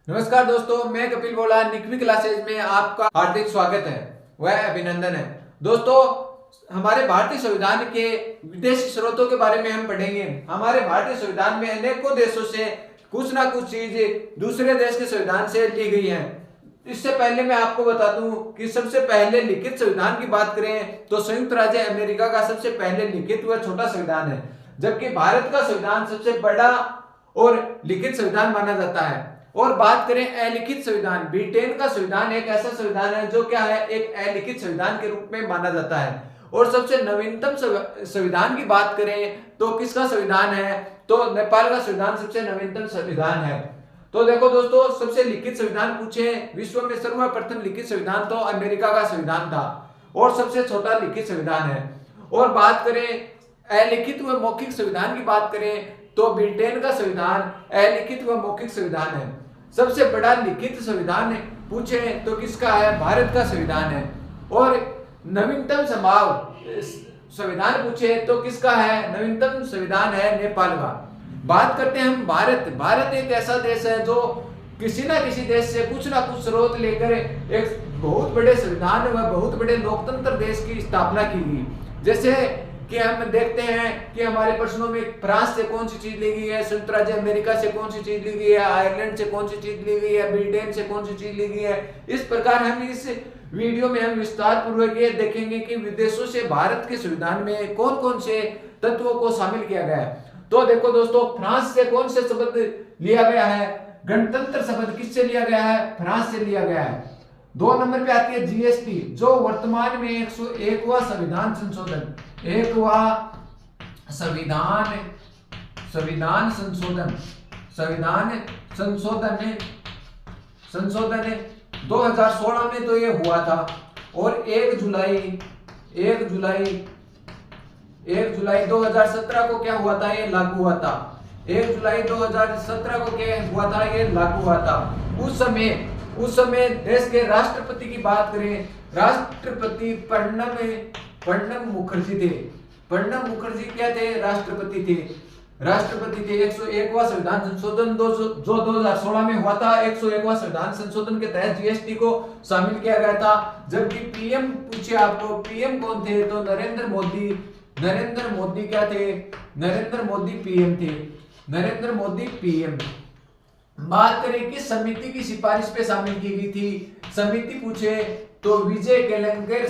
नमस्कार दोस्तों, मैं कपिल बोला। निकवी क्लासेज में आपका हार्दिक स्वागत है, वह अभिनंदन है। दोस्तों, हमारे भारतीय संविधान के विदेशी स्रोतों के बारे में हम पढ़ेंगे। हमारे भारतीय संविधान में अनेकों देशों से कुछ ना कुछ चीज दूसरे देश के संविधान से ली गई है। इससे पहले मैं आपको बता दूं कि सबसे पहले लिखित संविधान की बात करें तो संयुक्त राज्य अमेरिका का सबसे पहले लिखित व छोटा संविधान है, जबकि भारत का संविधान सबसे बड़ा और लिखित संविधान माना जाता है। और बात करें अलिखित संविधान, ब्रिटेन का संविधान एक ऐसा संविधान है जो क्या है, एक अलिखित संविधान के रूप में माना जाता है। और सबसे नवीनतम संविधान की बात करें तो किसका संविधान है, तो नेपाल का संविधान सबसे नवीनतम संविधान है। तो देखो दोस्तों, सबसे लिखित संविधान पूछे, विश्व में सर्वप्रथम लिखित संविधान तो अमेरिका का संविधान था और सबसे छोटा लिखित संविधान है। और बात करें अलिखित व मौखिक संविधान की बात करें तो ब्रिटेन का संविधान अलिखित व मौखिक संविधान है। सबसे बड़ा लिखित संविधान पूछे तो किसका है, भारत का संविधान है। और नवीनतम संविधान पूछे तो किसका है, नवीनतम संविधान है नेपाल का। बात करते हैं हम भारत एक ऐसा देश है जो किसी ना किसी देश से कुछ ना कुछ स्रोत लेकर एक बहुत बड़े संविधान व बहुत बड़े लोकतंत्र देश की स्थापना की गई। जैसे कि हम देखते हैं कि हमारे प्रश्नों में फ्रांस से कौन सी चीज ली गई है, संयुक्त राज्य अमेरिका से कौन सी चीज ली गई है, आयरलैंड से कौन सी चीज ली गई है, ब्रिटेन से कौन सी चीज ली गई है। इस प्रकार हम इस वीडियो में हम विस्तार पूर्वक ये देखेंगे कि विदेशों से भारत के संविधान में कौन कौन से तत्वों को शामिल किया गया है। तो देखो दोस्तों, फ्रांस से कौन से शब्द लिया गया है, गणतंत्र शब्द किससे लिया गया है, फ्रांस से लिया गया है। 2 नंबर पे आती है जीएसटी, जो वर्तमान में 101वां संविधान संशोधन, 1वां संशोधन 2016 में तो ये हुआ था। और 1 जुलाई 2017 को क्या हुआ था, ये लागू हुआ था। 1 जुलाई 2017 को क्या हुआ था, ये लागू हुआ था। उस समय देश के राष्ट्रपति की बात करें, राष्ट्रपति प्रणब मुखर्जी थे। प्रणब मुखर्जी क्या थे, राष्ट्रपति थे। 101वां संविधान संशोधन जो 2016 में हुआ था, 101वां संविधान संशोधन के तहत जीएसटी को शामिल किया गया था। जबकि पीएम पूछे आपको, पीएम कौन थे, तो नरेंद्र मोदी क्या थे, नरेंद्र मोदी पीएम थे, नरेंद्र मोदी पीएम। बात करें किस समिति की सिफारिश पे शामिल की गई थी, समिति पूछे तो विजय केलंकर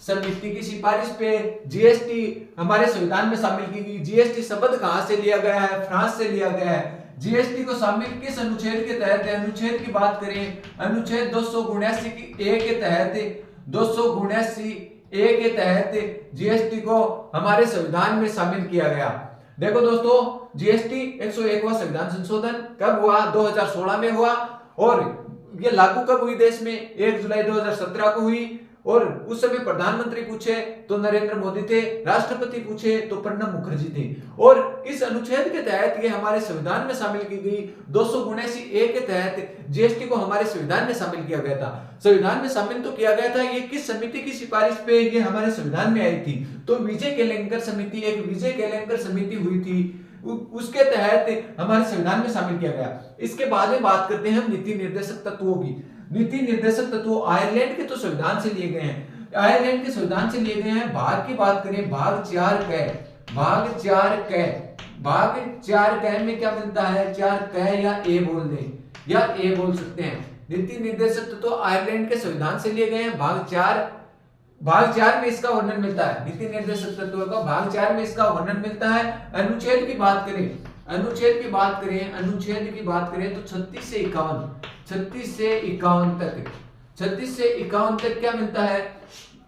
समिति की सिफारिश पे जीएसटी हमारे संविधान में शामिल की गई। जीएसटी शब्द कहां से लिया गया है, फ्रांस से लिया गया है। जीएसटी को शामिल किस अनुच्छेद के तहत है, अनुच्छेद की बात करें, अनुच्छेद 279 की ए के तहत, 279 ए के तहत जीएसटी को हमारे संविधान में शामिल किया गया। देखो दोस्तों, जीएसटी 101वां संविधान संशोधन कब हुआ, 2016 में हुआ। और ये लागू कब हुई देश में, 1 जुलाई 2017 को हुई। और उस समय प्रधानमंत्री पूछे तो नरेंद्र मोदी थे, राष्ट्रपति पूछे तो प्रणब मुखर्जी थे। और इस अनुच्छेद के तहत ये हमारे संविधान में शामिल की गई। 279 ए के तहत जीएसटी को हमारे संविधान में शामिल किया गया था। संविधान में शामिल तो किया गया था, ये किस समिति की सिफारिश पे ये हमारे संविधान में आई थी, तो विजय केलंकर समिति हुई थी, उसके तहत हमारे संविधान में शामिल किया गया। इसके बाद में बात करते हैं हम नीति निर्देशक तत्वों की। नीति निर्देशक तत्व आयरलैंड के तो संविधान से लिए गए हैं, आयरलैंड के संविधान से लिए गए हैं। भाग की बात करें, भाग 4 क में क्या मिलता है, 4 क या ए बोल दें, या ए बोल सकते हैं। नीति निर्देशक तत्व आयरलैंड के संविधान से लिए गए हैं। भाग 4 में इसका वर्णन मिलता है, नीति निर्देशक तत्वों का भाग 4 में इसका वर्णन मिलता है। अनुच्छेद की बात करें तो 36 से 51 तक क्या मिलता है,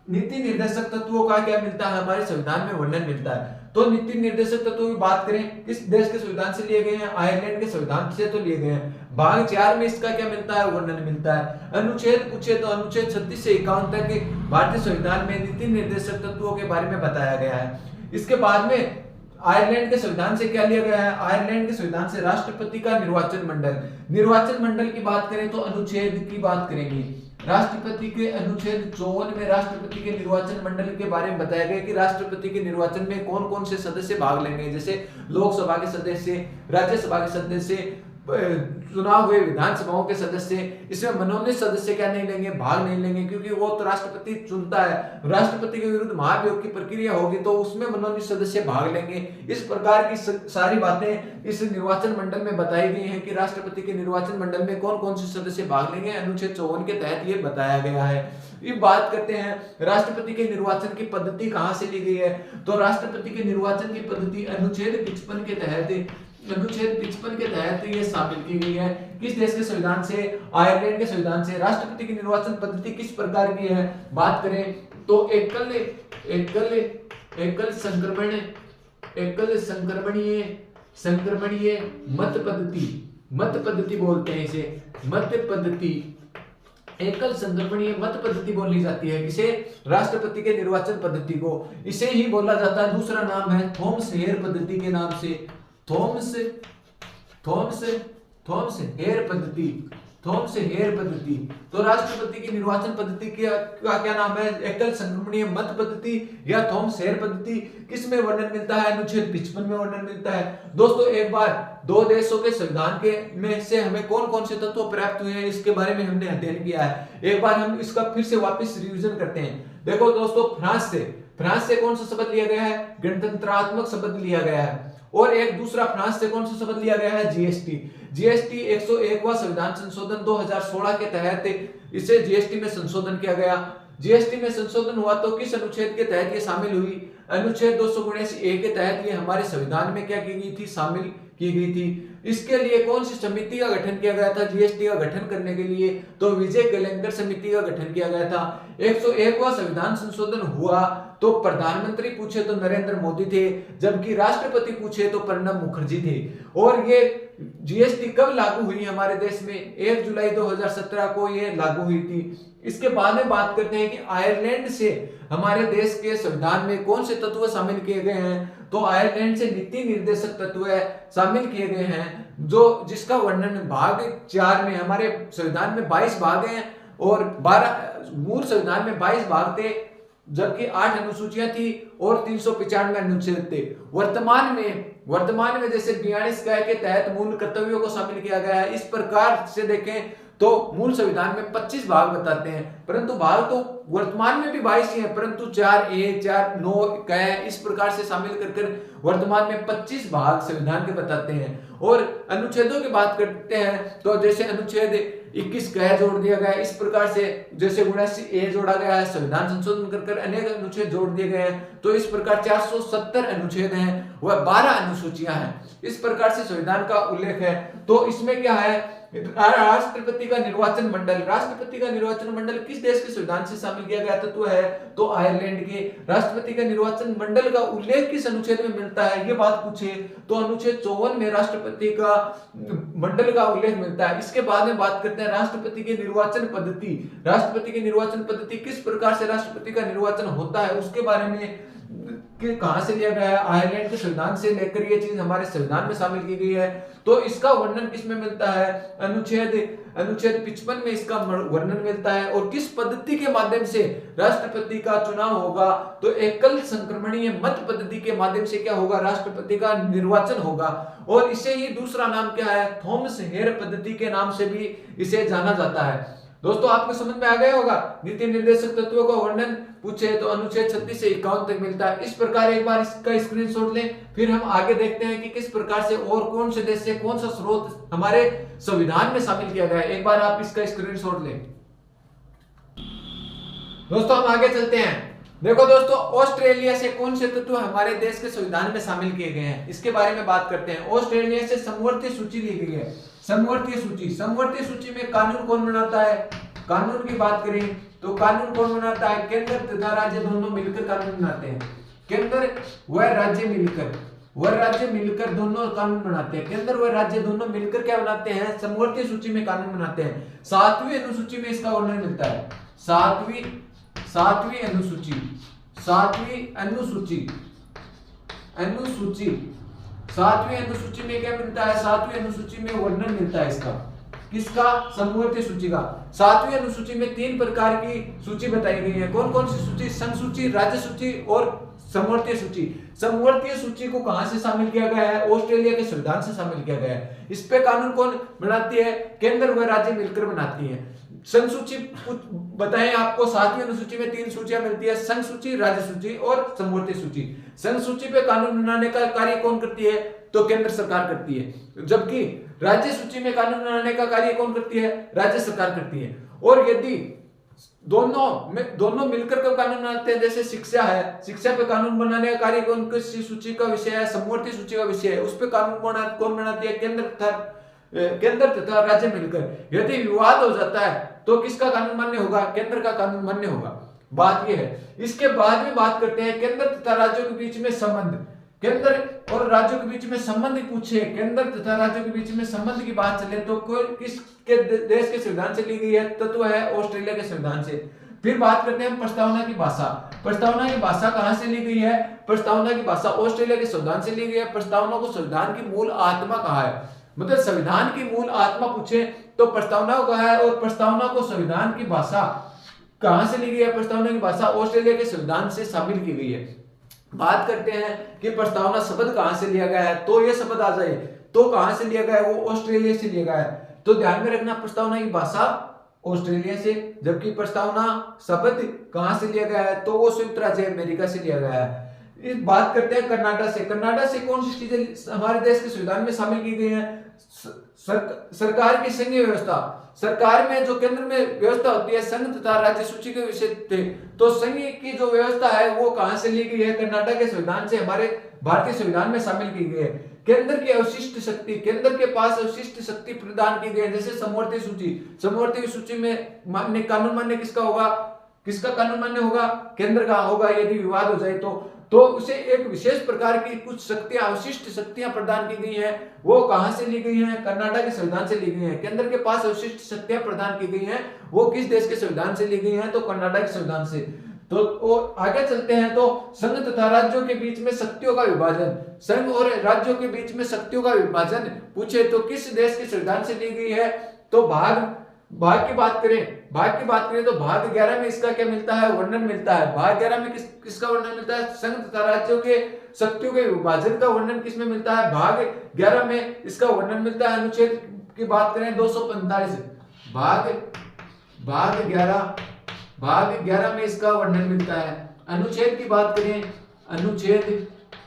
नीति निर्देशक तत्वों का क्या मिलता है, हमारे संविधान में वर्णन मिलता है। तो नीति निर्देशक तत्वों की बात करें, किस देश के संविधान से लिए गए हैं, आयरलैंड के संविधान से तो लिए गए हैं। भाग 4 में इसका क्या मिलता है, वर्णन मिलता है। अनुच्छेद पूछे तो अनुच्छेद 36 से 51 तक भारतीय संविधान में नीति निर्देशक तत्वों के बारे में बताया गया है। इसके बाद में आयरलैंड के संविधान से क्या लिया गया है, आयरलैंड के संविधान से राष्ट्रपति का निर्वाचन मंडल की बात करें तो अनुच्छेद की बात करेंगे, राष्ट्रपति के अनुच्छेद 54 में राष्ट्रपति के निर्वाचन मंडल के बारे में बताया गया कि राष्ट्रपति के निर्वाचन में कौन कौन से सदस्य भाग लेंगे, जैसे लोकसभा के सदस्य, राज्यसभा के सदस्य, चुनाव हुए विधानसभाओं के सदस्य। इसमें मनोनीत सदस्य क्या नहीं लेंगे, भाग नहीं लेंगे, क्योंकि वो तो राष्ट्रपति चुनता है। राष्ट्रपति के विरुद्ध महाभियोग की प्रक्रिया होगी तो उसमें मनोनीत सदस्य भाग लेंगे। इस प्रकार की सारी बातें इस निर्वाचन मंडल में बताई गई हैं कि राष्ट्रपति के निर्वाचन मंडल में कौन कौन से सदस्य भाग लेंगे। अनुच्छेद 54 के तहत ये बताया गया है। ये बात करते हैं राष्ट्रपति के निर्वाचन की पद्धति कहां से ली गई है, तो राष्ट्रपति के निर्वाचन की पद्धति अनुच्छेद 55 के तहत ये शामिल की गई है। किस देश के संविधान से? आयरलैंड के संविधान से। राष्ट्रपति की निर्वाचन पद्धति किस प्रकार की है, बात करें तो एकल संक्रमणीय मत पद्धति बोलते हैं इसे, मत पद्धति, एकल संक्रमणीय मत पद्धति बोली जाती है किसे? राष्ट्रपति के निर्वाचन पद्धति को। इसे ही बोला जाता है, दूसरा नाम है थॉमस हेयर पद्धति के नाम से। थॉमस हेयर पद्धति। तो राष्ट्रपति की निर्वाचन पद्धति का क्या नाम है? एकल संक्रमणीय मत पद्धति या थॉमस हेयर पद्धति। किसमें वर्णन मिलता है? अनुच्छेद 55 में वर्णन मिलता है। दोस्तों एक बार दो देशों के संविधान के में से हमें कौन कौन से तत्व प्राप्त हुए हैं इसके बारे में हमने अध्ययन किया है। एक बार हम इसका फिर से वापस रिवीजन करते हैं। देखो दोस्तों, फ्रांस से कौन सा शब्द लिया गया है? गणतंत्रात्मक शब्द लिया गया है। और एक दूसरा फ्रांस से कौन सा शब्द लिया गया है? जीएसटी 101वां संविधान संशोधन 2016 के तहत इसे जीएसटी में संशोधन किया गया। जीएसटी में संशोधन हुआ तो किस अनुच्छेद के तहत ये शामिल हुई? अनुच्छेद 279A के तहत ये हमारे संविधान में क्या की गई थी? शामिल की गई थी। इसके लिए कौन सी समिति का गठन किया गया था? जीएसटी का गठन करने के लिए तो विजय केलेंकर समिति का गठन किया गया था। 101वां संविधान संशोधन हुआ तो प्रधानमंत्री पूछे तो नरेंद्र मोदी थे, जबकि राष्ट्रपति पूछे तो प्रणब मुखर्जी थे। और ये जीएसटी कब लागू हुई हमारे देश में? 1 जुलाई 2017 को ये लागू हुई थी। इसके बाद में बात करते हैं कि आयरलैंड से हमारे देश के संविधान में कौन से तत्व शामिल किए गए हैं। तो आयरलैंड से नीति निर्देशक तत्व शामिल किए गए हैं, जो जिसका वर्णन भाग 4 में, हमारे संविधान में 22 भाग हैं और 12 मूल संविधान में 22 भाग थे, जबकि 8 अनुसूचियां थी और 395 अनुच्छेद थे। वर्तमान में जैसे 42 के तहत मूल कर्तव्यों को शामिल किया गया है। इस प्रकार से देखें तो मूल संविधान में 25 भाग बताते हैं, परंतु भाग तो वर्तमान में भी 22 ही है, परंतु 4A 4 9 इस प्रकार से शामिल कर वर्तमान में 25 भाग संविधान के बताते हैं। और अनुच्छेदों की बात करते हैं तो जैसे अनुच्छेद 21 जोड़ दिया गया है, इस प्रकार से जैसे 79A जोड़ा गया है, संविधान संशोधन कर अनेक अनुच्छेद जोड़ दिए गए हैं। तो इस प्रकार 470 अनुच्छेद हैं, वह 12 अनुसूचियां हैं। इस प्रकार से संविधान का उल्लेख है। तो इसमें क्या है? राष्ट्रपति का निर्वाचन मंडल किस देश के संविधान से शामिल किया गया तत्व है? तो आयरलैंड के। राष्ट्रपति का निर्वाचन मंडल का उल्लेख किस अनुच्छेद में मिलता है, ये बात पूछे तो अनुच्छेद 54 में राष्ट्रपति का मंडल का उल्लेख मिलता है। इसके बाद में बात करते हैं राष्ट्रपति की निर्वाचन पद्धति किस प्रकार से राष्ट्रपति का निर्वाचन होता है उसके बारे में कि कहां से लिया गया है? आयरलैंड के संविधान से लेकर ये चीज हमारे संविधान में शामिल की गई है। तो इसका वर्णन किस में मिलता है? अनुच्छेद 55 में इसका वर्णन मिलता है। और किस पद्धति के माध्यम से राष्ट्रपति का चुनाव होगा? तो एकल संक्रमणीय मत पद्धति के माध्यम से क्या होगा? राष्ट्रपति का निर्वाचन होगा। और इसे ही दूसरा नाम क्या है? थॉमस हेयर पद्धति के नाम से भी इसे जाना जाता है। दोस्तों आपको समझ में आ गया होगा। नीति निर्देशक तत्वों का वर्णन पूछे तो अनुच्छेद 36 से 51 तक मिलता है। इस प्रकार एक बार इसका स्क्रीनशॉट लें, फिर हम आगे देखते हैं कि किस प्रकार से और कौन से देश से कौन सा स्रोत हमारे संविधान में शामिल किया गया है। एक बार आप इसका स्क्रीनशॉट लें। दोस्तों हम आगे चलते हैं। देखो दोस्तों, ऑस्ट्रेलिया से कौन से तत्व हमारे देश के संविधान में शामिल किए गए हैं इसके बारे में बात करते हैं। ऑस्ट्रेलिया से समवर्ती सूची ली गई है। समवर्ती सूची में कानून कौन बनाता है? कानून की बात करें तो कानून कौन बनाता है? केंद्र तथा राज्य दोनों मिलकर कानून बनाते हैं। केंद्र व राज्य मिलकर दोनों कानून बनाते हैं। केंद्र व राज्य दोनों मिलकर क्या बनाते हैं? समवर्ती सूची में कानून बनाते हैं। 7वीं अनुसूची में इसका वर्णन मिलता है। सातवीं अनुसूची में क्या मिलता है? 7वीं अनुसूची में वर्णन मिलता है इसका। किसका? समवर्ती सूची का। 7वीं अनुसूची में 3 प्रकार की सूची बताई गई है। कौन कौन सी सूची? संघ सूची, राज्य सूची और समवर्तीय सूची। समवर्तीय सूची को कहां से शामिल किया गया है? ऑस्ट्रेलिया के संविधान से शामिल किया गया है। इस पे कानून कौन बनाती है? केंद्र व राज्य मिलकर बनाती है। संघ सूची बताएं आपको, 7वीं अनुसूची में 3 सूचियां मिलती है, संघ सूची, राज्य सूची और समवर्ती सूची। संघ सूची पे कानून बनाने का कार्य कौन करती है? तो केंद्र सरकार करती है। जबकि राज्य सूची में कानून बनाने का कार्य कौन करती है? राज्य सरकार करती है। और यदि दोनों मिलकर के कानून बनाते हैं, जैसे शिक्षा है, शिक्षा पे कानून बनाने का कार्य कौन किस सूची का विषय है? समवर्ती सूची का विषय है। उस पे कानून कौन बनाती है? केंद्र तथा राज्य मिलकर। यदि विवाद हो जाता है तो किसका कानून मान्य होगा? केंद्र का कानून मान्य होगा। बात यह है। इसके बाद में बात करते हैं केंद्र तथा राज्यों के बीच में संबंध। केंद्र और राज्यों के बीच में संबंध पूछे, केंद्र तथा राज्यों के बीच में संबंध की बात चले तो किसके देश के संविधान से ली गई है? तत्व है ऑस्ट्रेलिया के संविधान से। फिर बात करते हैं प्रस्तावना की भाषा। प्रस्तावना की भाषा कहां से ली गई है? प्रस्तावना की भाषा ऑस्ट्रेलिया के संविधान से ली गई है। प्रस्तावना को संविधान की मूल आत्मा कहा है, मतलब संविधान की मूल आत्मा पूछे तो प्रस्तावना को कहा है। और प्रस्तावना को संविधान की भाषा कहां से ली गई है? प्रस्तावना की भाषा ऑस्ट्रेलिया के संविधान से शामिल की गई है। बात करते हैं कि प्रस्तावना शब्द कहां से लिया गया है, तो ये शब्द आ जाए तो कहां से लिया गया है? वो ऑस्ट्रेलिया से लिया गया है। तो ध्यान में रखना, प्रस्तावना की भाषा ऑस्ट्रेलिया से, जबकि प्रस्तावना शब्द कहां से लिया गया है? तो वो संयुक्त राज्य अमेरिका से लिया गया है। इस बात करते हैं कर्नाटक से। कर्नाटक से कौन सी चीजें हमारे देश के संविधान में शामिल की गई हैं? सरकार की संघीय व्यवस्था। सरकार में जो केंद्र में व्यवस्था होती है, संघ तथा राज्य सूची के विषय थे, तो संघ की जो व्यवस्था है वो कहां से ली गई है? कर्नाटक के संविधान से हमारे भारतीय संविधान में शामिल की गई है। केंद्र की अवशिष्ट शक्ति, केंद्र के पास अवशिष्ट शक्ति प्रदान की गई है, जैसे समवर्ती सूची। समवर्ती सूची में कानून मान्य किसका होगा? किसका कानून मान्य होगा? केंद्र का होगा। यदि विवाद हो जाए तो उसे एक विशेष प्रकार की कुछ शक्तियां, अवशिष्ट शक्तियां प्रदान की गई हैं। वो कहां से ली गई हैं? कर्नाटक के संविधान से ली गई हैं। केंद्र के पास अवशिष्ट शक्तियां प्रदान की गई हैं, वो किस देश के संविधान से ली गई हैं? तो कर्नाटक के संविधान से। तो आगे चलते हैं। तो संघ तथा राज्यों के बीच में शक्तियों का विभाजन। संघ और राज्यों के बीच में शक्तियों का विभाजन पूछे तो किस देश के संविधान से ली गई है? तो भाग की बात करें तो भाग 11 में इसका क्या मिलता है? वर्णन मिलता है। भाग 11 में किसका वर्णन मिलता है? संघ तथा राज्यों के शक्तियों के विभाजन का वर्णन किसमें मिलता है? भाग 11 में इसका वर्णन मिलता है। अनुच्छेद की बात करें 245, भाग 11 में इसका वर्णन मिलता है। अनुच्छेद की बात करें,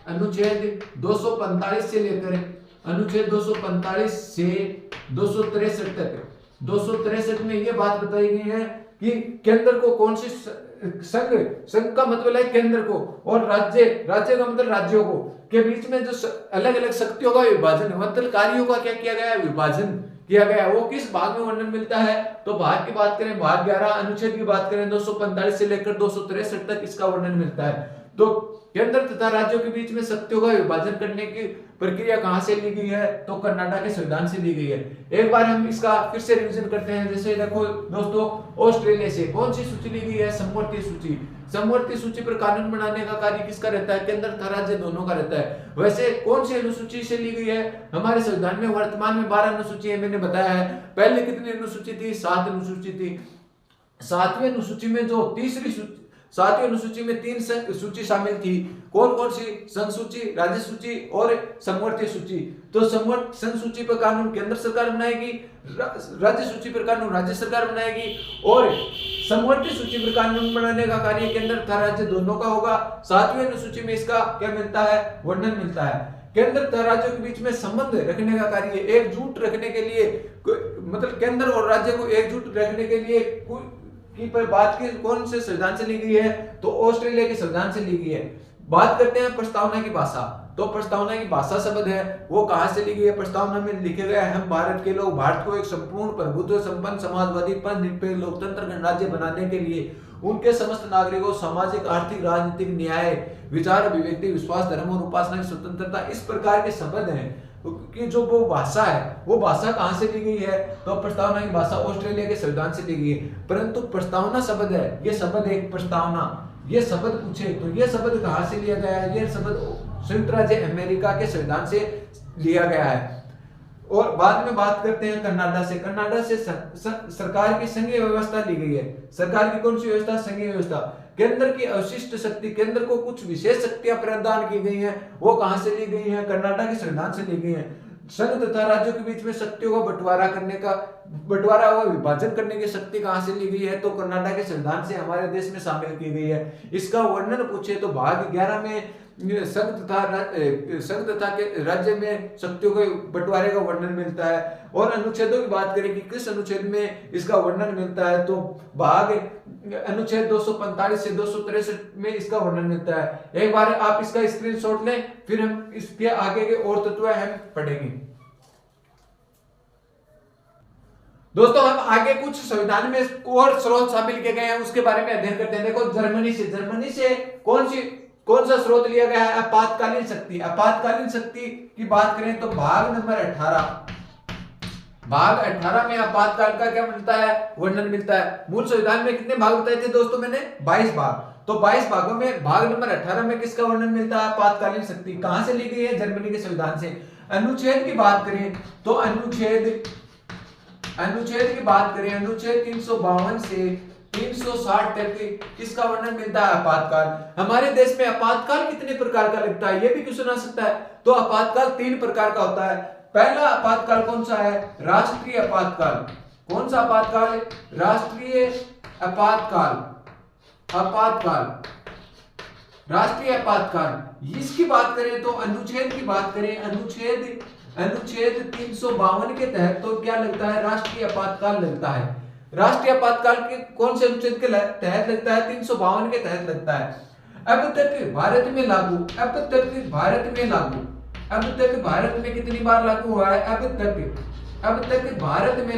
अनुच्छेद 245 से लेकर अनुच्छेद 245 से 263 तक, 263 में यह बात बताई गई है कि केंद्र को कौन सी संघ का मतलब है केंद्र को, और राज्य का मतलब राज्यों को, के बीच में जो अलग अलग शक्तियों का विभाजन, मतलब कार्यों का क्या किया गया है? विभाजन किया गया। वो किस भाग में वर्णन मिलता है? तो भाग की बात करें, भाग 11, अनुच्छेद की बात करें 245 से लेकर 263 तक इसका वर्णन मिलता है। तो केंद्र तथा राज्यों के बीच में शक्तियों का विभाजन करने की प्रक्रिया कहां से ली गई है? तो कर्नाटक के संविधान से ली गई है। एक बार हम इसका फिर से रिवीजन करते हैं। जैसे देखो दोस्तों, ऑस्ट्रेलिया से कौन सी सूची ली गई है? समवर्ती सूची। समवर्ती सूची पर कानून बनाने का कार्य किसका रहता है? केंद्र तथा राज्य दोनों का रहता है। वैसे कौन सी अनुसूची से ली गई है? हमारे संविधान में वर्तमान में 12 अनुसूची है, मैंने बताया है। पहले कितनी अनुसूची थी? 7 अनुसूची थी। 7वीं अनुसूची में जो 7वीं अनुसूची में 3 सूची शामिल थी। कौन कौन सी? संघ सूची, राज्य सूची और समवर्ती सूची। तो संघ सूची पर कानून केंद्र सरकार बनाएगी, राज्य सूची पर कानून राज्य सरकार बनाएगी, और समवर्ती सूची पर कानून बनाने का कार्य केंद्र तथा राज्य दोनों का होगा। 7वीं अनुसूची में इसका क्या मिलता है? वर्णन मिलता है। केंद्र तथा राज्यों के बीच में संबंध रखने का कार्य, एकजुट रखने के लिए, मतलब केंद्र और राज्य को एकजुट रखने के लिए की पर बात की कौन से संविधान से ली गई है? तो ऑस्ट्रेलिया के संविधान से ली गई है। बात करते हैं प्रस्तावना की भाषा। तो प्रस्तावना की भाषा शब्द है वो कहां से ली गई है? प्रस्तावना में लिखे गए हम भारत के लोग भारत को एक संपूर्ण प्रभुत्व संपन्न समाजवादी पर निरपेक्ष लोकतंत्र गणराज्य बनाने के लिए उनके समस्त नागरिकों सामाजिक, आर्थिक, राजनीतिक न्याय, विचार, अभिव्यक्ति, विश्वास, धर्म और उपासना की स्वतंत्रता, इस प्रकार के शब्द हैं कि जो वो भाषा है, वो भाषा कहां से ली गई है? तो प्रस्तावना की भाषा ऑस्ट्रेलिया के संविधान से ली गई है। परंतु प्रस्तावना शब्द है, ये शब्द एक प्रस्तावना, ये शब्द पूछे तो ये शब्द कहां से लिया गया है? ये शब्द संयुक्त राज्य अमेरिका के संविधान से लिया गया है। और बाद में बात करते हैं कनाडा से। कनाडा से सरकार की संघीय व्यवस्था ली गई है। सरकार की कौन सी व्यवस्था? संघीय व्यवस्था। केंद्र की अवशिष्ट शक्ति, केंद्र को कुछ विशेष शक्तियां प्रदान की गई हैं, वो कहां से ली गई हैं? कनाडा के संविधान से ली गई हैं। संघ तथा राज्यों के बीच में शक्तियों का बंटवारा और विभाजन करने की शक्ति कहां से ली गई है? तो कनाडा के संविधान से हमारे देश में शामिल की गई है। इसका वर्णन पूछे तो भाग 11 में संघ तथा के राज्य में शक्तियों के बंटवारे का वर्णन मिलता है। और अनुच्छेदों की बात करें कि किस अनुच्छेद में इसका वर्णन मिलता है, तो भाग अनुच्छेद 245 से 263 में इसका वर्णन मिलता है। एक बार आप इसका स्क्रीनशॉट लें, फिर हम इसके आगे के और तत्व हम पढ़ेंगे। दोस्तों हम आगे कुछ संविधान में और स्रोत शामिल किए गए हैं, उसके बारे में अध्ययन करते हैं। देखो जर्मनी से कौन सा स्रोत लिया गया है? आपातकालीन शक्ति। आपातकालीन शक्ति की बात करें तो भाग नंबर 18 में आपातकाल का क्या मिलता है? वर्णन मिलता है। मूल संविधान में कितने भाग बताए थे दोस्तों मैंने? 22 भाग। तो 22 भागों में भाग नंबर 18 में किसका वर्णन मिलता है? आपातकालीन शक्ति। कहां से ली गई है? जर्मनी के संविधान से। अनुच्छेद की बात करें तो अनुच्छेद की बात करें, अनुच्छेद 352 से 360 तक किसका वर्णन मिलता है? आपातकाल। हमारे देश में आपातकाल कितने प्रकार का लगता है? ये भी क्वेश्चन आ सकता है। तो आपातकाल 3 प्रकार का होता है। पहला आपातकाल कौन सा है? राष्ट्रीय आपातकाल। कौन सा आपातकाल है? राष्ट्रीय आपातकाल। राष्ट्रीय आपातकाल। इसकी बात करें तो अनुच्छेद की बात करें, अनुच्छेद 352 के तहत तो क्या लगता है? राष्ट्रीय आपातकाल लगता है। राष्ट्रीय आपातकाल के कौन से अनुच्छेद के तहत लगता है? 352 के तहत लगता है। अब तक भारत में कितनी बार लागू हुआ है? अब तक भारत में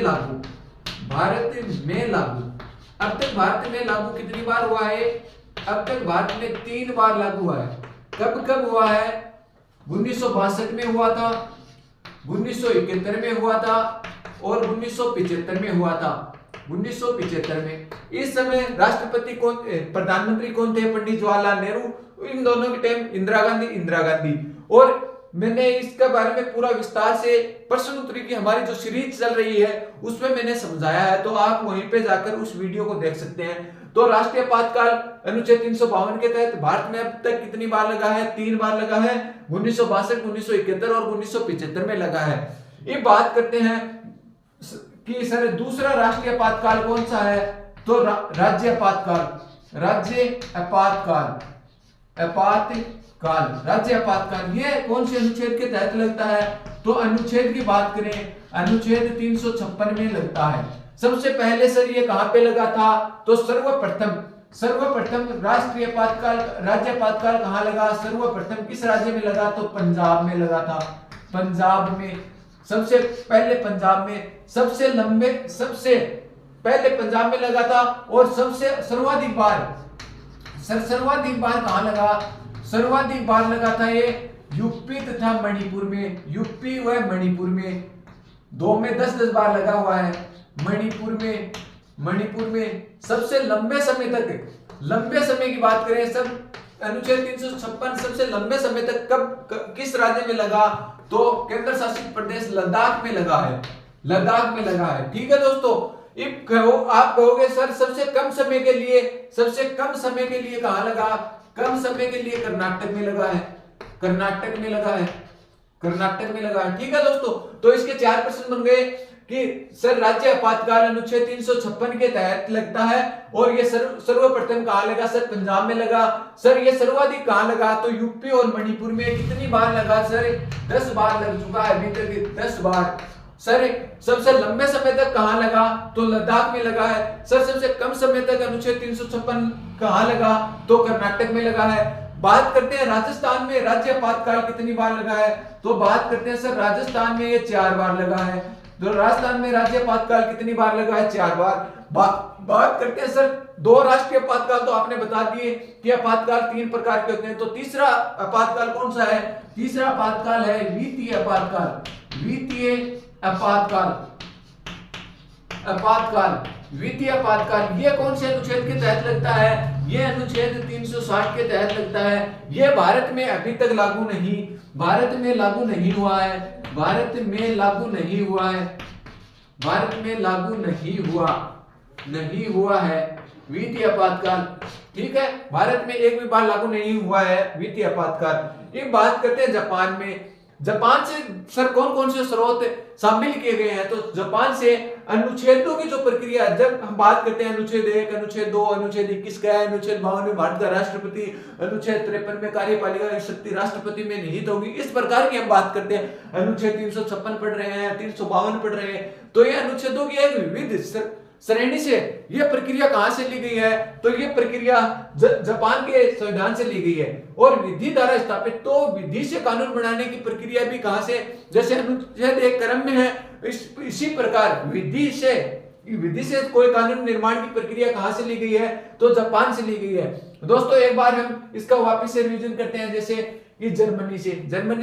लागू कितनी बार हुआ है? अब तक भारत में 3 बार लागू हुआ है। कब हुआ है? 1962 में हुआ था, 1971 में हुआ था और 1975 में हुआ था। 1975 में इस समय राष्ट्रपति कौन, प्रधानमंत्री कौन थे? पंडित जवाहरलाल नेहरू। इन दोनों के टाइम इंदिरा गांधी। और मैंने इसके बारे में पूरा विस्तार से प्रश्न उत्तरी की हमारी जो सीरीज चल रही है उसमें मैंने समझाया है, तो आप वहीं पे जाकर उस वीडियो को देख सकते हैं। तो राष्ट्रीय आपातकाल अनुच्छेद 352 के तहत भारत में अब तक कितनी बार लगा है? 3 बार लगा है। 1962, 1971 और 1975 में लगा है। ये बात करते हैं कि सर दूसरा राष्ट्रीय आपातकाल कौन सा है? तो राज्य आपातकाल ये कौन से अनुच्छेद के तहत लगता है? तो अनुच्छेद की बात करें, अनुच्छेद 356 में लगता है। सबसे पहले सर ये कहां पे लगा था? तो सर्वप्रथम राज्य आपातकाल कहां लगा? सर्वप्रथम किस राज्य में लगा? तो पंजाब में लगा था। पंजाब में सबसे पहले पंजाब में लगा था। और सर्वाधिक बार कहां लगा? सर्वाधिक बार लगा था ये यूपी तथा मणिपुर में। यूपी व मणिपुर में 2 में 10 बार लगा हुआ है। मणिपुर में सबसे लंबे समय की बात करें, सब अनुच्छेद 356 सबसे लंबे समय तक किस राज्य में लगा? तो केंद्र शासित प्रदेश लद्दाख में लगा है। ठीक है दोस्तों, आप कहोगे सर सबसे कम समय के लिए कहां लगा? कम समय के लिए कर्नाटक में लगा है। ठीक है दोस्तों, तो इसके 4 प्रश्न बन गए कि सर राज्य आपातकाल अनुच्छेद 356 के तहत लगता है और ये सर्वप्रथम कहां लगा? सर पंजाब में लगा। सर ये सर्वाधिक कहां लगा? तो यूपी और मणिपुर में। कितनी बार लगा? सर 10 बार लग चुका है अभी तक, 10 बार। सर सबसे लंबे समय तक कहां लगा? तो लद्दाख में लगा है। सर सबसे कम समय तक अनुच्छेद 356 कहां लगा? तो कर्नाटक में लगा है। बात करते हैं राजस्थान में राज्य आपातकाल कितनी बार लगा है? तो बात करते हैं सर राजस्थान में ये 4 बार लगा है। तो राजस्थान में राज्य आपातकाल कितनी बार लगा है? 4 बार। बात करते हैं सर 2 राष्ट्रीय आपातकाल, तो आपने बता दिए कि आपातकाल 3 प्रकार के होते हैं। तो तीसरा आपातकाल कौन सा है? तीसरा आपातकाल है वित्तीय आपातकाल। वित्तीय आपातकाल ये कौन से अनुच्छेद के तहत लगता है? ये अनुच्छेद 360 के तहत लगता है। ये भारत में अभी तक लागू नहीं, भारत में लागू नहीं हुआ है, भारत में लागू नहीं हुआ है, भारत में लागू नहीं हुआ है वित्तीय आपातकाल। ठीक है, भारत में एक भी बार लागू नहीं हुआ है वित्तीय आपातकाल। एक बात करते हैं जापान में। जापान से सर कौन कौन से स्रोत शामिल किए गए हैं? तो जापान से अनुच्छेदों की जो प्रक्रिया, जब हम बात करते हैं अनुच्छेद 1, अनुच्छेद 2, अनुच्छेद 21 का है, अनुच्छेद 52 में भारत का राष्ट्रपति, अनुच्छेद 53 में कार्यपालिका की शक्ति राष्ट्रपति में निहित होगी, इस प्रकार की हम बात करते हैं। अनुच्छेद 356 पढ़ रहे हैं, 352 पढ़ रहे हैं, तो ये अनुच्छेदों की एक विविध श्रेणी से यह प्रक्रिया कहां से ली गई है? तो यह प्रक्रिया जापान के संविधान से ली गई है। और विधि द्वारा स्थापित, तो विधि से कानून बनाने की प्रक्रिया भी कहां से? जैसे अनुच्छेद 1 क्रम में है, इसी प्रकार विधि से कोई कानून निर्माण की प्रक्रिया कहां से ली गई है? तो जापान से ली गई है। दोस्तों एक बार हम इसका वापस से रिवीजन करते हैं। जैसे कि जर्मनी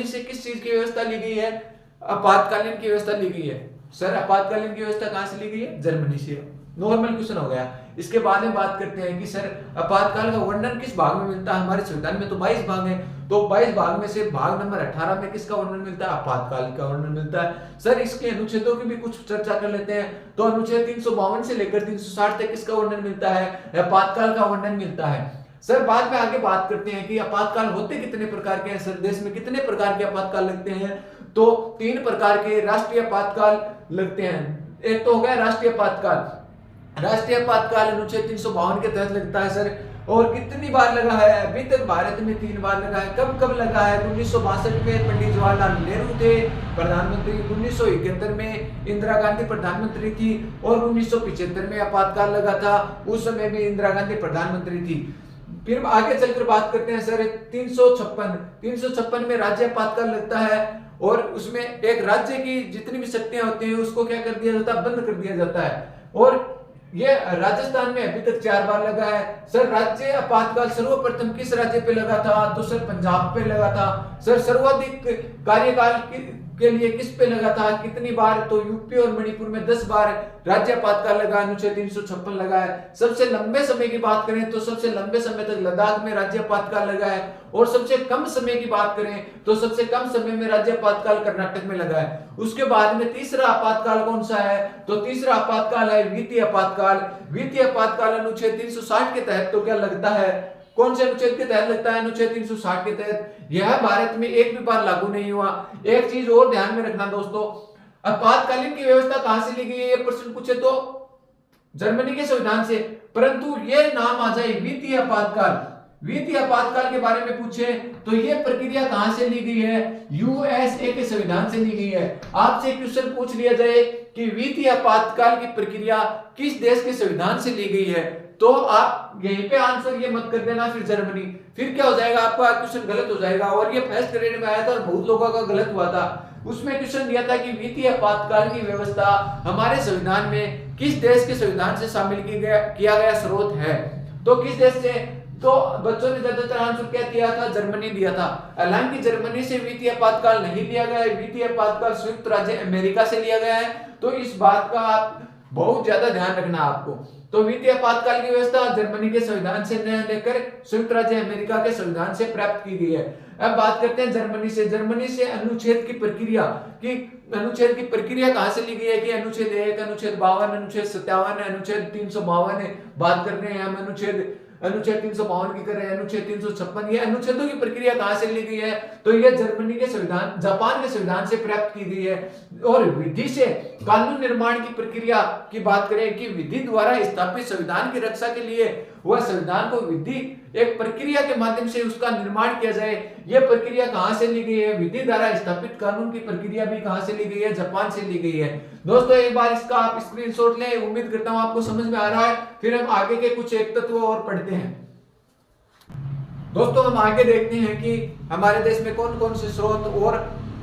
से किस चीज की व्यवस्था ली गई है? आपातकालीन की व्यवस्था ली गई है। सर आपातकालीन की व्यवस्था कहां से ली गई है? जर्मनी से। नॉर्मल क्वेश्चन हो गया। इसके बाद में बात करते हैं कि सर आपातकाल का वर्णन किस भाग में मिलता है? हमारे संविधान में तो 22 भाग हैं, तो 22 भाग में से भाग नंबर 18 में किसका वर्णन मिलता है? आपातकाल का वर्णन मिलता है। सर इसके अनुच्छेदों की भी कुछ चर्चा कर लेते हैं। तो अनुच्छेद 352 से लेकर 360 तक किसका वर्णन मिलता है? आपातकाल का वर्णन मिलता है। सर बाद में आगे बात करते हैं कि आपातकाल होते कितने प्रकार के हैं? सर देश में कितने प्रकार के आपातकाल लगते हैं? तो 3 प्रकार के राष्ट्रीय आपातकाल लगते हैं। एक तो हो गया राष्ट्रीय आपातकाल। राष्ट्रीय आपातकाल अनुच्छेद 352 के तहत लगता है सर। और कितनी बार लगा है? अभी तक भारत में 3 बार लगा है। कब कब लगा है? 1962 में पंडित जवाहरलाल नेहरू थे प्रधानमंत्री, 1971 में इंदिरा गांधी प्रधानमंत्री थी, और 1975 में आपातकाल लगा था, उस समय में इंदिरा गांधी प्रधानमंत्री थी। फिर आगे चलकर बात करते हैं सर 356 में राज्य आपातकाल लगता है, और उसमें एक राज्य की जितनी भी शक्तियां होती हैं उसको क्या कर दिया जाता है? बंद कर दिया जाता है। और ये राजस्थान में अभी तक 4 बार लगा है। सर राज्य आपातकाल सर्वप्रथम किस राज्य पे लगा था? तो सर पंजाब पे लगा था। सर सर्वाधिक कार्यकाल के लिए किस पे लगा था? कितनी बार? तो यूपी और मणिपुर में 10 बार राज्य आपातकाल लगा, अनुच्छेद 356 लगा है। सबसे लंबे समय की बात करें तो सबसे लंबे समय तक लद्दाख में राज्य आपातकाल लगा है, और सबसे कम समय की बात करें तो सबसे कम समय में राज्य आपातकाल कर्नाटक में लगा है। उसके बाद में तीसरा आपातकाल कौन सा है? तो तीसरा आपातकाल है वित्तीय आपातकाल। वित्तीय आपातकाल अनुच्छेद 360 के तहत तो क्या लगता है? कौन से अनुच्छेद के तहत लगता है? अनुच्छेद 360 के तहत। यह भारत में एक भी बार लागू नहीं हुआ। एक चीज और ध्यान में रखना दोस्तों, आपातकालीन की व्यवस्था कहां से ली गई है? ये प्रश्न पूछे तो जर्मनी के संविधान से, परंतु ये नाम आ जाए वित्तीय आपातकाल, वित्तीय आपातकाल के बारे में पूछे तो ये प्रक्रिया कहां से ली गई है? यूएसए के संविधान से ली गई है। आपसे क्वेश्चन पूछ लिया जाए कि वित्तीय आपातकाल की प्रक्रिया किस देश के संविधान से ली गई है, तो आप यहीं पे आंसर ये मत कर देना फिर जर्मनी, फिर क्या हो जाएगा? आपका क्वेश्चन गलत हो जाएगा। और ये फर्स्ट ग्रेड में आया था और बहुत लोगों का गलत हुआ था। उसमें क्वेश्चन दिया था कि वित्तीय आपातकाल की व्यवस्था हमारे संविधान में किस देश के संविधान से शामिल किया गया स्रोत है? तो किस देश से? तो बच्चों ने ज्यादातर आंसर क्या दिया था? जर्मनी दिया था। हालांकि जर्मनी से वित्तीय आपातकाल नहीं लिया गया है, वित्तीय आपातकाल संयुक्त राज्य अमेरिका से लिया गया है। तो इस बात का आप बहुत ज्यादा ध्यान रखना आपको। तो वित्तीय आपातकाल की व्यवस्था जर्मनी के संविधान से न लेकर संयुक्त राज्य अमेरिका के संविधान से प्राप्त की गई है। अब बात करते हैं जर्मनी से। जर्मनी से अनुच्छेद की प्रक्रिया कहां से ली गई है? कि अनुच्छेद 1, अनुच्छेद 52, अनुच्छेद 57, अनुच्छेद 352 बात कर रहे हैं हम। अनुच्छेद 352 की कर रहे हैं, अनुच्छेद 356, ये अनुच्छेदों की प्रक्रिया कहां से ली गई है? तो ये जर्मनी के संविधान, जापान के संविधान से प्राप्त की गई है। और विधि से कानून निर्माण की प्रक्रिया की बात करें कि विधि द्वारा स्थापित संविधान की रक्षा के लिए वह संविधान को विधि एक प्रक्रिया के माध्यम से उसका निर्माण किया जाए, यह प्रक्रिया कहां से ली गई है? विधि द्वारा स्थापित कानून की प्रक्रिया भी कहां से ली गई है? जापान से ली गई है। दोस्तों एक बार इसका आप स्क्रीनशॉट लें, उम्मीद करता हूं आपको समझ में आ रहा है। फिर हम आगे के कुछ एक तत्व और पढ़ते हैं। दोस्तों हम आगे देखते हैं कि हमारे देश में कौन कौन से स्रोत और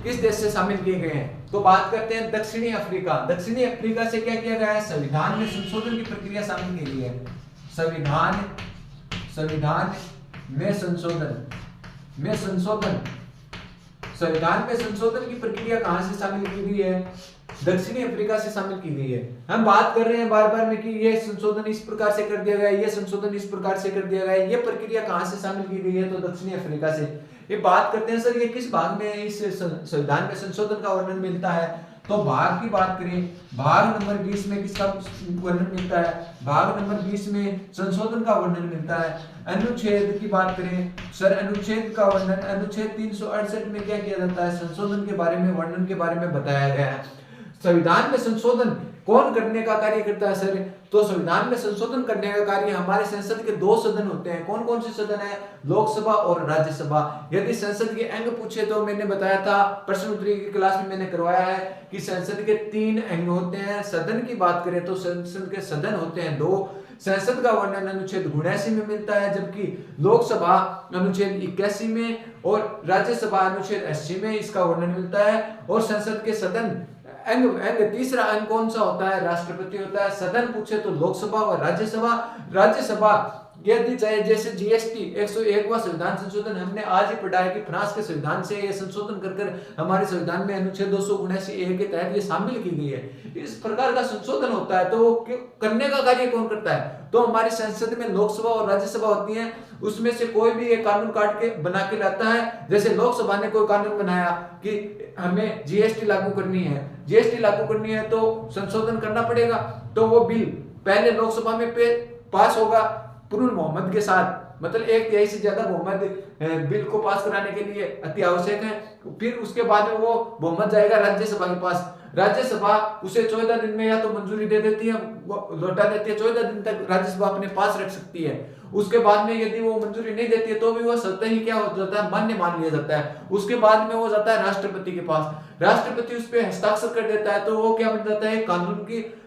किस देश से शामिल किए गए हैं। तो बात करते हैं दक्षिणी अफ्रीका। दक्षिणी अफ्रीका से क्या किया गया है? संविधान में संशोधन की प्रक्रिया शामिल की गई है। संविधान में संशोधन संविधान में संशोधन की प्रक्रिया कहां से शामिल की गई है? दक्षिणी अफ्रीका से शामिल की गई है। हम बात कर रहे हैं बार बार में कि ये संशोधन इस प्रकार से कर दिया गया है, ये संशोधन इस प्रकार से कर दिया गया है, ये प्रक्रिया कहां से शामिल की गई है? तो दक्षिणी अफ्रीका से। ये बात करते हैं सर ये किस भाग में इस संविधान में संशोधन का वर्णन मिलता है? तो भाग की बात करें, भाग नंबर 20 में किसका वर्णन मिलता है? भाग नंबर 20 में संशोधन का वर्णन मिलता है। अनुच्छेद की बात करें सर, अनुच्छेद का वर्णन अनुच्छेद 368 में क्या किया जाता है? संशोधन के बारे में, वर्णन के बारे में बताया गया है। संविधान में संशोधन कौन करने का कार्य करता है सर? तो संविधान में संशोधन करने का कार्य हमारे संसद के 2 सदन होते हैं। कौन कौन से सदन है? लोकसभा और राज्यसभा। यदि संसद के अंग पूछे तो मैंने बताया था, प्रश्न उत्तरी की क्लास में मैंने करवाया है कि संसद के 3 अंग होते हैं। सदन की बात करें तो संसद के सदन होते हैं 2। संसद का वर्णन अनुच्छेद 79 में मिलता है, जबकि लोकसभा अनुच्छेद 81 में और राज्यसभा अनुच्छेद 80 में इसका वर्णन मिलता है। और संसद के सदन अंग तीसरा अंग कौन सा होता है? राष्ट्रपति होता है। सदन पूछे तो लोकसभा और राज्यसभा। राज्यसभा यदि चाहे जैसे जीएसटी 101वां संविधान संशोधन हमने आज ही पढ़ा है कि फ्रांस के संविधान से ये संशोधन कर हमारे संविधान में अनुच्छेद 279 के तहत ये शामिल की गई है। इस प्रकार का संशोधन होता है तो वो करने का कार्य कौन करता है? तो हमारी संसद में लोकसभा और राज्यसभा होती है, उसमें से कोई भी एक कानून काट के बना के लाता है। जैसे लोकसभा ने कोई कानून बनाया कि हमें जीएसटी लागू करनी है, जीएसटी लागू करनी है तो संशोधन करना पड़ेगा, तो वो बिल पहले लोकसभा में पास होगा पूर्ण बहुमत के साथ, मतलब 1/3 से ज्यादा बहुमत बिल को पास कराने के लिए अति आवश्यक है। फिर उसके बाद में वो बहुमत जाएगा राज्यसभा के पास। राज्यसभा उसे 14 दिन में या तो मंजूरी दे देती है, लौटा देती है, 14 दिन तक राज्यसभा अपने पास रख सकती है। उसके बाद में यदि वो मंजूरी नहीं देती है तो भी वो स्वतः ही क्या हो जाता है? मान्य मान लिया जाता है। उसके बाद में वो जाता है राष्ट्रपति के पास, राष्ट्रपति उस पर हस्ताक्षर कर देता है तो वो क्या बन जाता है?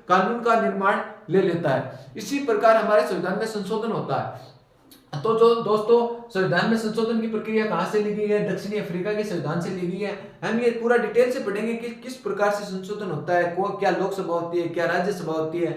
कानून का निर्माण ले लेता है। इसी प्रकार हमारे संविधान में संशोधन होता है। तो जो दोस्तों संविधान में संशोधन की प्रक्रिया कहां से ली गई है? दक्षिणी अफ्रीका के संविधान से ली गई है। हम ये पूरा डिटेल से पढ़ेंगे कि किस प्रकार से संशोधन होता है, क्या लोकसभा होती है, क्या राज्यसभा होती है।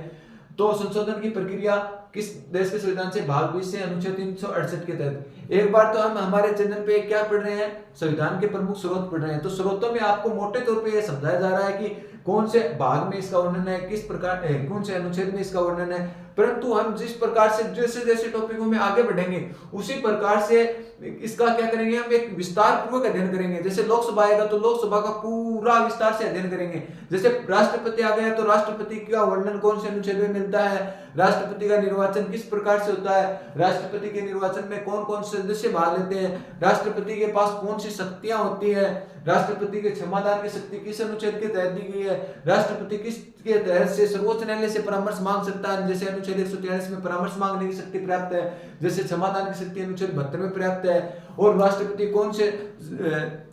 तो संशोधन की प्रक्रिया किस देश के संविधान से? भाग 20 से अनुच्छेद 368 के तहत। एक बार तो हम हमारे चैनल पे क्या पढ़ रहे हैं? संविधान के प्रमुख स्रोत पढ़ रहे हैं। तो स्रोतों में आपको मोटे तौर पे यह समझाया जा रहा है कि कौन से भाग में इसका वर्णन है, किस प्रकार कौन से अनुच्छेद में इसका वर्णन है। परंतु हम जिस प्रकार से जैसे जैसे टॉपिकों में आगे बढ़ेंगे उसी प्रकार से इसका क्या करेंगे? हम एक विस्तार पूर्वक अध्ययन करेंगे। जैसे लोकसभा आएगा तो लोकसभा का पूरा विस्तार से अध्ययन करेंगे। जैसे राष्ट्रपति आ गया तो राष्ट्रपति का वर्णन कौन से अनुच्छेद में मिलता है, राष्ट्रपति का निर्वाचन किस प्रकार से होता है, राष्ट्रपति के निर्वाचन में कौन कौन से सदस्य भाग लेते हैं, राष्ट्रपति के पास कौन सी शक्तियां होती है, राष्ट्रपति के क्षमादान की शक्ति किस अनुच्छेद के तहत दी गई है, राष्ट्रपति किसके तहत से सर्वोच्च न्यायालय से परामर्श मांग सकता है, जैसे अनुच्छेद 143 में परामर्श मांगने की शक्ति प्राप्त है, जैसे क्षमादान की शक्ति अनुच्छेद 72 में प्राप्त है। और राष्ट्रपति कौन से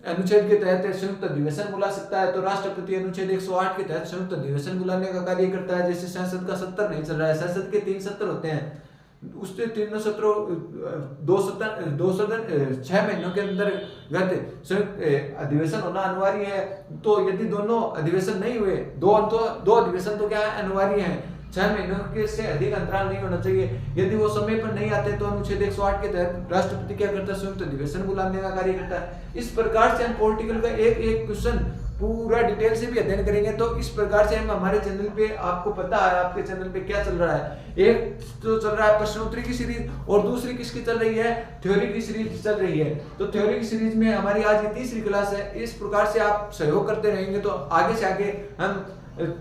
अनुच्छेद के तहत संयुक्त अधिवेशन बुला सकता है? तो राष्ट्रपति अनुच्छेद 108 के तहत संयुक्त अधिवेशन बुलाने का कार्य करता है। जैसे संसद का सत्र नहीं चल रहा है, संसद के 3 सत्र होते हैं, उसके 3 सत्रों 2 सदन 6 महीनों के अंदर संयुक्त अधिवेशन होना अनिवार्य है। तो यदि दोनों अधिवेशन नहीं हुए, दो अधिवेशन तो क्या अनिवार्य है, 6 महीनों के से अधिक अंतराल नहीं होना चाहिए। यदि वो समय पर नहीं आते तो अनुच्छेद 108 के तहत राष्ट्रपति क्या करता है? संयुक्त अधिवेशन बुलाने का कार्य करता है। इस प्रकार से हम पॉलिटिकल का एक एक क्वेश्चन पूरा डिटेल से भी अध्ययन करेंगे। तो इस प्रकार से हम हमारे चैनल पे, आपको पता है आपके चैनल पे क्या चल रहा है, एक तो चल रहा है प्रश्नोत्तरी की सीरीज और दूसरी किसकी चल रही है? थ्योरी की सीरीज चल रही है। तो थ्योरी की सीरीज में हमारी आज की तीसरी क्लास है। इस प्रकार से आप सहयोग करते रहेंगे तो आगे से आगे हम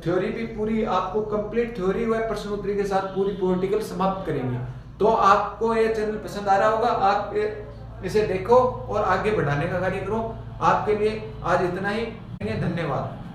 थ्योरी भी पूरी आपको कंप्लीट थ्योरी व प्रश्नोत्तरी के साथ पूरी पॉलिटिकल समाप्त करेंगे। तो आपको ये चैनल पसंद आ रहा होगा, आप इसे देखो और आगे बढ़ाने का कार्य करो। आपके लिए आज इतना ही, धन्यवाद।